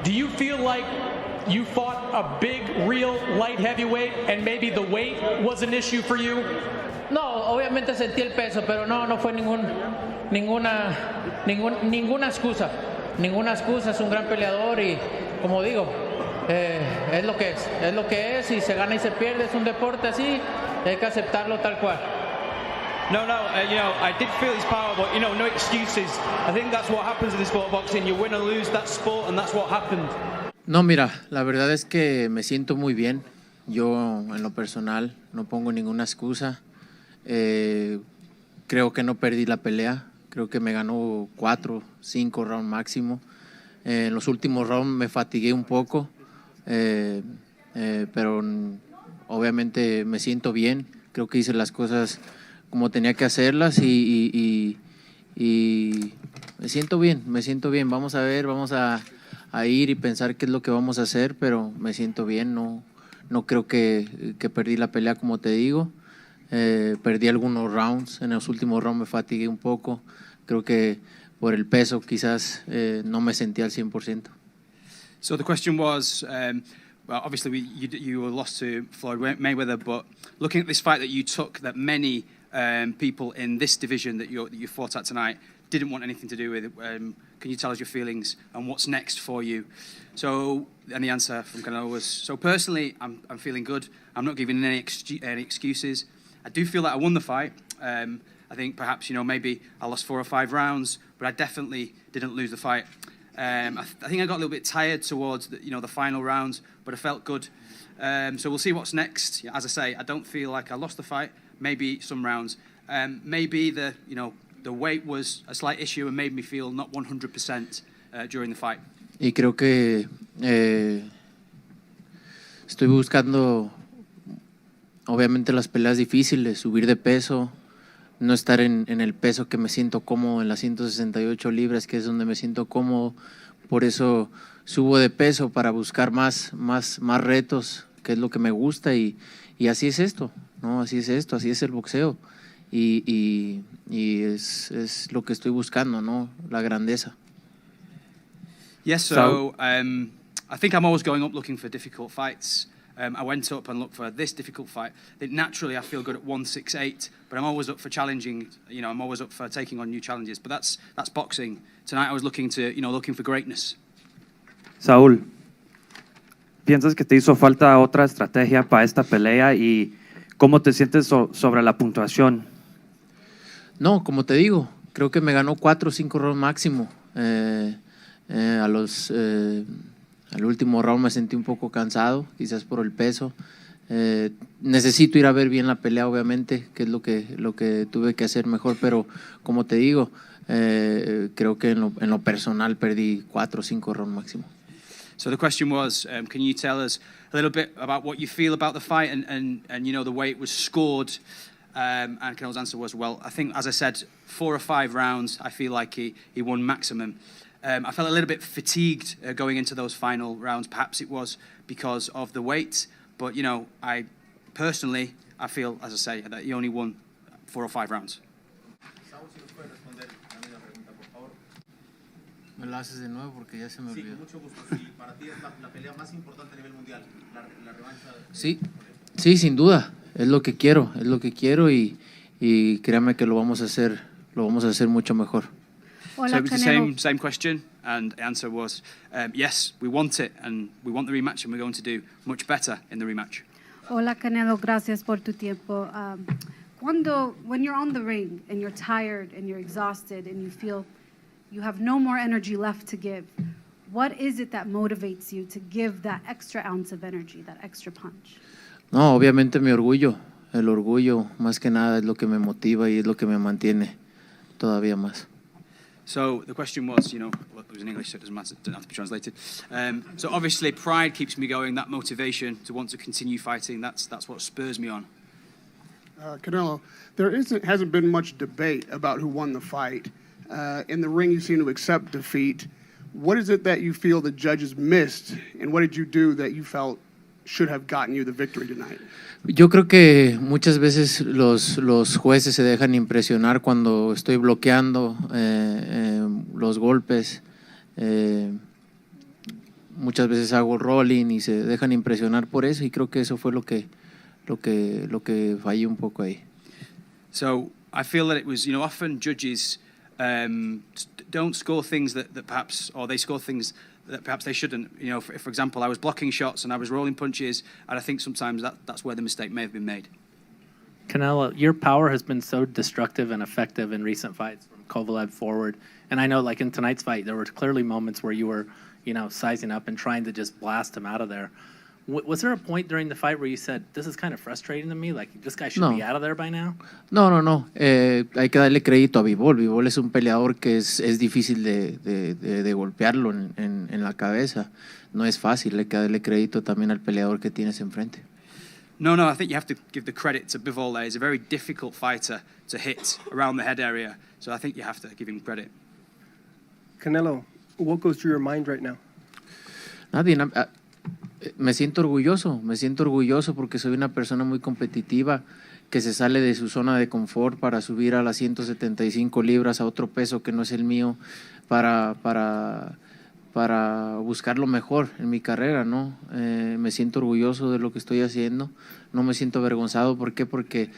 Do you feel like you fought a big, real light heavyweight and maybe the weight was an issue for you? No, obviamente sentí el peso, pero no fue ninguna excusa. Ninguna excusa, es un gran peleador y, como digo, es lo que es y se gana y se pierde, es un deporte así, hay que aceptarlo tal cual. No, I did feel his power, but, no excuses. I think that's what happens in the sport of boxing. You win or lose that sport, and that's what happened. No, mira, la verdad es que me siento muy bien. Yo, en lo personal, no pongo ninguna excusa. Creo que no perdí la pelea. Creo que me ganó 4, 5 rounds máximo. En los últimos rounds me fatigué un poco, pero obviamente me siento bien. Creo que hice las cosas como tenía que hacerlas y me siento bien. Vamos a ver, vamos a ir y pensar qué es lo que vamos a hacer, pero me siento bien. No creo que perdí la pelea, como te digo. Perdí algunos rounds, en los últimos rounds me fatigué un poco. Creo que por el peso quizás no me sentí al 100%. So the question was, well, obviously you were lost to Floyd Mayweather, but looking at this fight that you took, that many people in this division that you fought at tonight didn't want anything to do with it. Can you tell us your feelings and what's next for you? So, and the answer from Canelo was, so personally, I'm feeling good. I'm not giving any excuses. I do feel that I won the fight. I think perhaps, maybe I lost 4 or 5 rounds, but I definitely didn't lose the fight. I think I got a little bit tired towards the final rounds, but I felt good. So we'll see what's next. As I say, I don't feel like I lost the fight. Maybe some rounds. Maybe the weight was a slight issue and made me feel not 100% during the fight. Y creo que estoy buscando, obviamente, las peleas difíciles, subir de peso, no estar en el peso que me siento cómodo, en las 168 libras, que es donde me siento cómodo. Por eso subo de peso, para buscar más retos, que es lo que me gusta, y así es esto, ¿no? Así es esto, así es el boxeo, y es lo que estoy buscando, ¿no? La grandeza. Yes, so I think I'm always going up looking for difficult fights. I went up and looked for this difficult fight. Naturally, I feel good at 168, but I'm always up for challenging. I'm always up for taking on new challenges. But that's boxing. Tonight, I was looking for greatness. Saúl, ¿piensas que te hizo falta otra estrategia para esta pelea y cómo te sientes sobre la puntuación? No, como te digo, creo que me ganó 4 o 5 rounds máximo. Al último round me sentí un poco cansado, quizás por el peso. Necesito ir a ver bien la pelea, obviamente, que es lo que tuve que hacer mejor, pero como te digo, creo que en lo personal perdí 4 o 5 rounds máximo. So the question was, can you tell us a little bit about what you feel about the fight and the way it was scored? And Canelo's answer was, well, I think, as I said, 4 or 5 rounds, I feel like he won maximum. I felt a little bit fatigued going into those final rounds. Perhaps it was because of the weight, but I personally, I feel, as I say, that he only won 4 or 5 rounds. Me lo haces de nuevo porque ya se me olvidó. Sí, con mucho gusto. Sí, para ti es la pelea más importante a nivel mundial, la revancha. Sí, sin duda. Es lo que quiero, y créame que lo vamos a hacer mucho mejor. Hola, so it was the same question, and the answer was, yes, we want it, and we want the rematch, and we're going to do much better in the rematch. Hola, Canelo, gracias por tu tiempo. When you're on the ring and you're tired and you're exhausted and you feel you have no more energy left to give, what is it that motivates you to give that extra ounce of energy, that extra punch? No, obviamente mi orgullo. El orgullo, más que nada, es lo que me motiva y es lo que me mantiene todavía más. So the question was, it was in English, so it doesn't matter, it doesn't have to be translated. So obviously pride keeps me going, that motivation to want to continue fighting, that's what spurs me on. Canelo, there hasn't been much debate about who won the fight. In the ring, you seem to accept defeat. What is it that you feel the judges missed, and what did you do that you felt should have gotten you the victory tonight? Yo creo que muchas veces los jueces se dejan impresionar cuando estoy bloqueando los golpes. muchas veces hago rolling y se dejan impresionar por eso, y creo que eso fue lo que fallé un poco ahí. So I feel that it was, often judges don't score things that perhaps, or they score things that perhaps they shouldn't. For example, I was blocking shots and I was rolling punches, and I think sometimes that's where the mistake may have been made. Canelo, your power has been so destructive and effective in recent fights from Kovalev forward. And I know, like in tonight's fight, there were clearly moments where you were, sizing up and trying to just blast him out of there. Was there a point during the fight where you said, this is kind of frustrating to me? Like, this guy should be out of there by now? No. Hay que darle crédito a Bivol. Bivol es un peleador que es difícil de golpearlo en la cabeza. No es fácil, hay que darle crédito también al peleador que tienes enfrente. No, I think you have to give the credit to Bivol there. He's a very difficult fighter to hit around the head area. So I think you have to give him credit. Canelo, what goes through your mind right now? Me siento orgulloso porque soy una persona muy competitiva que se sale de su zona de confort para subir a las 175 libras, a otro peso que no es el mío, para buscar lo mejor en mi carrera, ¿no? Me siento orgulloso de lo que estoy haciendo, no me siento avergonzado. ¿Por qué? Porque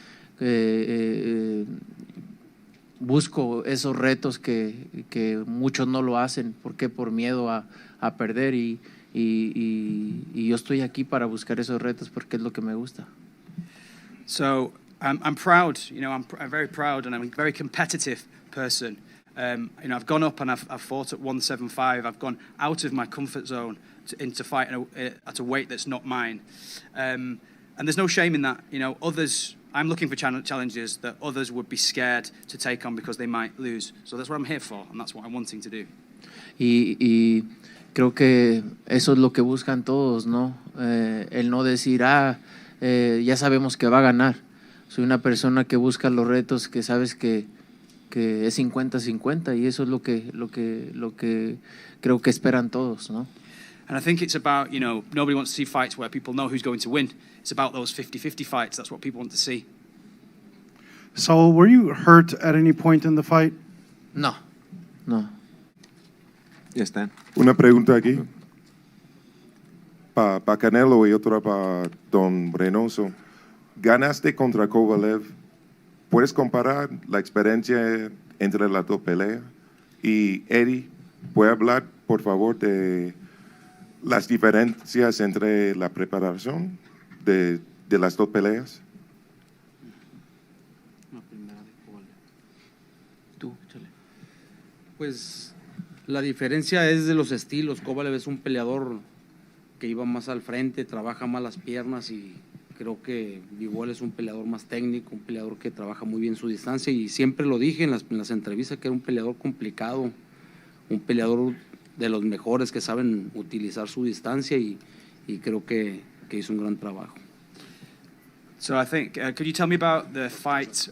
busco esos retos que muchos no lo hacen. ¿Por qué? Por miedo a perder, y yo estoy aquí para buscar esos retos porque es lo que me gusta. So I'm proud, I'm very proud, and I'm a very competitive person. I've gone up and I've fought at 175. I've gone out of my comfort zone into fight at a weight that's not mine. And there's no shame in that. Others, I'm looking for challenges that others would be scared to take on because they might lose. So that's what I'm here for, and that's what I'm wanting to do. Y creo que eso es lo que buscan todos, ¿no? El no decir, ya sabemos que va a ganar. Soy una persona que busca los retos, que sabes que es 50-50, y eso es lo que creo que esperan todos, ¿no? And I think it's about, nobody wants to see fights where people know who's going to win. It's about those 50-50 fights. That's what people want to see. So, were you hurt at any point in the fight? No. Ya está. Una pregunta aquí. Para Canelo y otra para Don Reynoso. Ganaste contra Kovalev. ¿Puedes comparar la experiencia entre las dos peleas? Y Eddie, ¿puede hablar, por favor, de las diferencias entre la preparación de las dos peleas? Pues la diferencia es de los estilos. Kovalev es un peleador que iba más al frente, trabaja más las piernas, y creo que Bivol es un peleador más técnico, un peleador que trabaja muy bien su distancia, y siempre lo dije en las entrevistas que era un peleador complicado, un peleador de los mejores que saben utilizar su distancia, y creo que hizo un gran trabajo. So I think, could you tell me about the fight?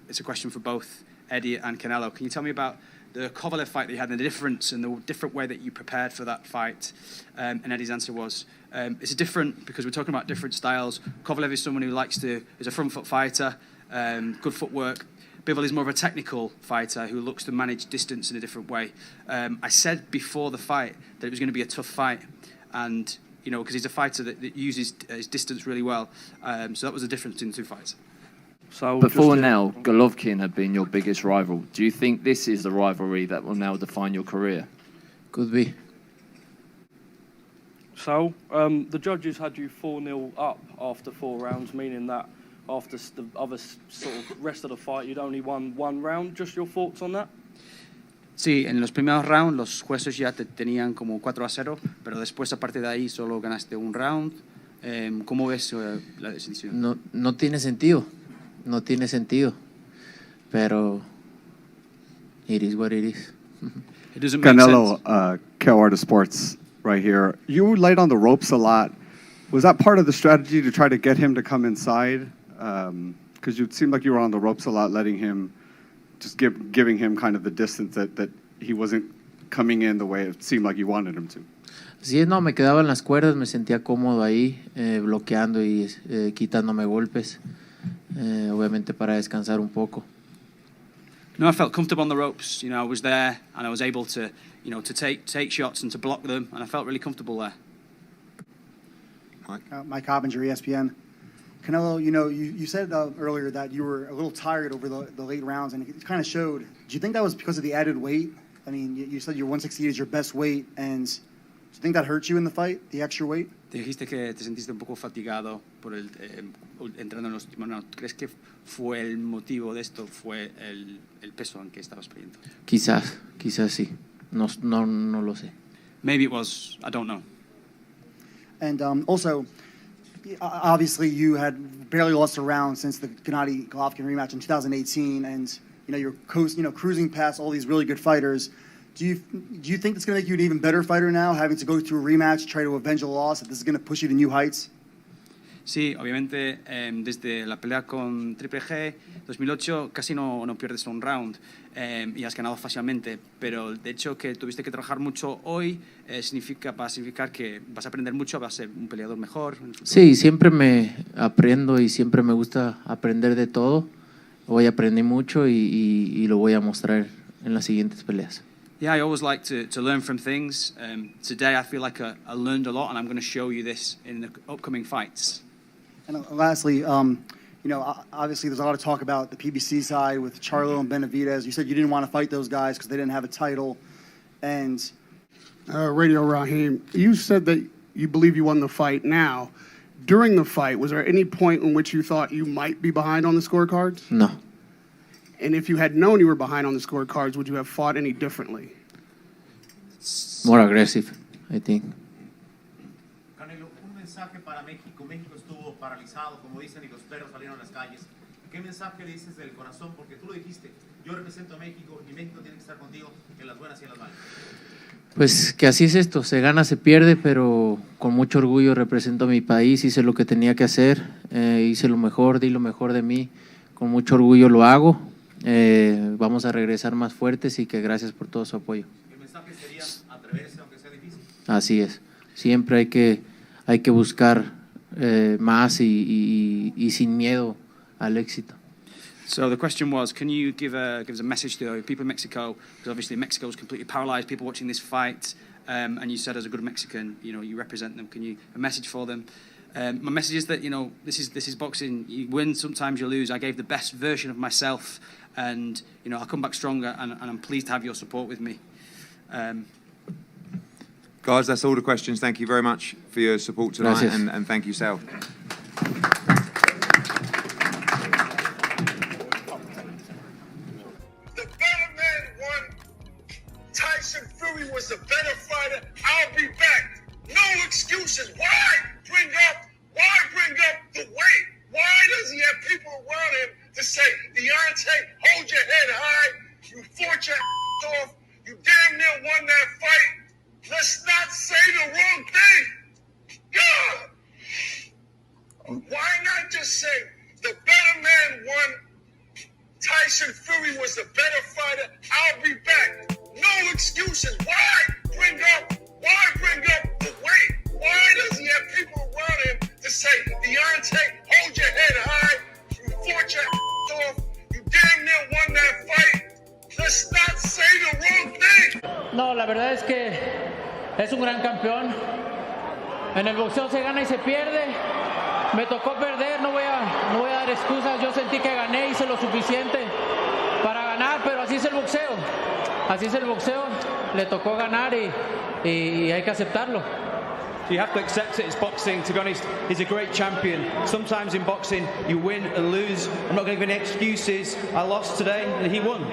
It's a question for both Eddie and Canelo. Can you tell me about the Kovalev fight that you had, and the difference and the different way that you prepared for that fight? And Eddie's answer was, it's different because we're talking about different styles. Kovalev is someone who is a front foot fighter, good footwork. Bivol is more of a technical fighter who looks to manage distance in a different way. I said before the fight that it was going to be a tough fight, and because he's a fighter that uses his distance really well. So that was the difference in the two fights. So before now, Golovkin had been your biggest rival. Do you think this is the rivalry that will now define your career? Could be. So the judges had you 4-0 up after 4 rounds, meaning that after the other sort of rest of the fight, you'd only won 1 round. Just your thoughts on that? Sí, en los primeros rounds los jueces ya te tenían como 4-0, pero después a partir de ahí solo ganaste un round. ¿Cómo ves la decisión? No tiene sentido. No tiene sentido, pero it is what it is. It doesn't make Canelo, sense. Canelo Sports, right here. You were light on the ropes a lot. Was that part of the strategy to try to get him to come inside? Because you seemed like you were on the ropes a lot, letting him, just giving him kind of the distance that he wasn't coming in the way it seemed like you wanted him to. Sí, no, me quedaba en las cuerdas, me sentía cómodo ahí, bloqueando y quitándome golpes. Obviamente para descansar un poco. No, I felt comfortable on the ropes. You know, I was there and I was able to, you know, to take shots and to block them, and I felt really comfortable there. Mike Hoppinger, ESPN. Canelo, you know, you said earlier that you were a little tired over the late rounds, and it kind of showed. Do you think that was because of the added weight? I mean, you said your 168 is your best weight, and do you think that hurt you in the fight, the extra weight? Te dijiste que te sentiste un poco fatigado por el entrando en los. Bueno, ¿crees que fue el motivo de esto? ¿Fue el peso en que estabas perdiendo? Quizás sí. No lo sé. Maybe it was. I don't know. And also, obviously, you had barely lost a round since the Gennady-Golovkin rematch in 2018, and you know you're cruising past all these really good fighters. Do you think it's going to make you an even better fighter now, having to go through a rematch, try to avenge a loss? That this is going to push you to new heights? Sí, obviamente desde la pelea con Triple G 2008 casi no pierdes un round y has ganado fácilmente, pero el hecho que tuviste que trabajar mucho hoy va a significar que vas a aprender mucho, vas a ser un peleador mejor. Sí, siempre me aprendo y siempre me gusta aprender de todo. Hoy aprendí mucho y lo voy a mostrar en las siguientes peleas. Yeah, I always like to learn from things. Today I feel like I learned a lot, and I'm going to show you this in the upcoming fights. And lastly, you know, obviously there's a lot of talk about the PBC side with Charlo and Benavidez. You said you didn't want to fight those guys because they didn't have a title. And Radio Raheem, you said that you believe you won the fight. Now, during the fight, was there any point in which you thought you might be behind on the scorecards? No. And if you had known you were behind on the scorecards, would you have fought any differently? More aggressive, I think. Canelo, un mensaje para México. México estuvo paralizado, como dicen, y los perros salieron a las calles. ¿Qué mensaje le dices del corazón? Porque tú lo dijiste, yo represento a México y México tiene que estar contigo en las buenas y en las malas. Pues que así es esto, se gana, se pierde, pero con mucho orgullo represento a mi país, hice lo que tenía que hacer, hice lo mejor, di lo mejor de mí, con mucho orgullo lo hago, vamos a regresar más fuertes y que gracias por todo su apoyo. El mensaje sería atreverse aunque sea difícil. Así es, siempre hay que buscar más y sin miedo al éxito. So the question was, can you give us a message to the people in Mexico? Because obviously Mexico is completely paralyzed. People watching this fight, and you said as a good Mexican, you know, you represent them. Can you a message for them? My message is that, you know, this is boxing. You win, sometimes you lose. I gave the best version of myself, and you know, I'll come back stronger. And I'm pleased to have your support with me. Guys, that's all the questions. Thank you very much for your support tonight, and thank you, Sal. Tyson Fury was a better fighter. I'll be back. No excuses. Why bring up the weight? Why does he have people around him to say, Deontay, hold your head high. You fought your ass off. You damn near won that fight. Let's not say the wrong thing. God. Why not just say the better man won? Tyson Fury was a better fighter. I'll be back. No excuses. Why bring up the weight? Why does he have people around him to say, Deontay, hold your head high. You fought your ass off. You damn near won that fight. Let's not say the wrong thing. No, la verdad es que es un gran campeón. En el boxeo se gana y se pierde. Me tocó perder, no voy a dar excusas. Yo sentí que gané, hice lo suficiente para ganar, pero así es el boxeo. Así es el boxeo. Le tocó ganar y hay que aceptarlo. So you have to accept it. It's boxing. To be honest, he's a great champion. Sometimes in boxing, you win and lose. I'm not going to give any excuses. I lost today, and he won.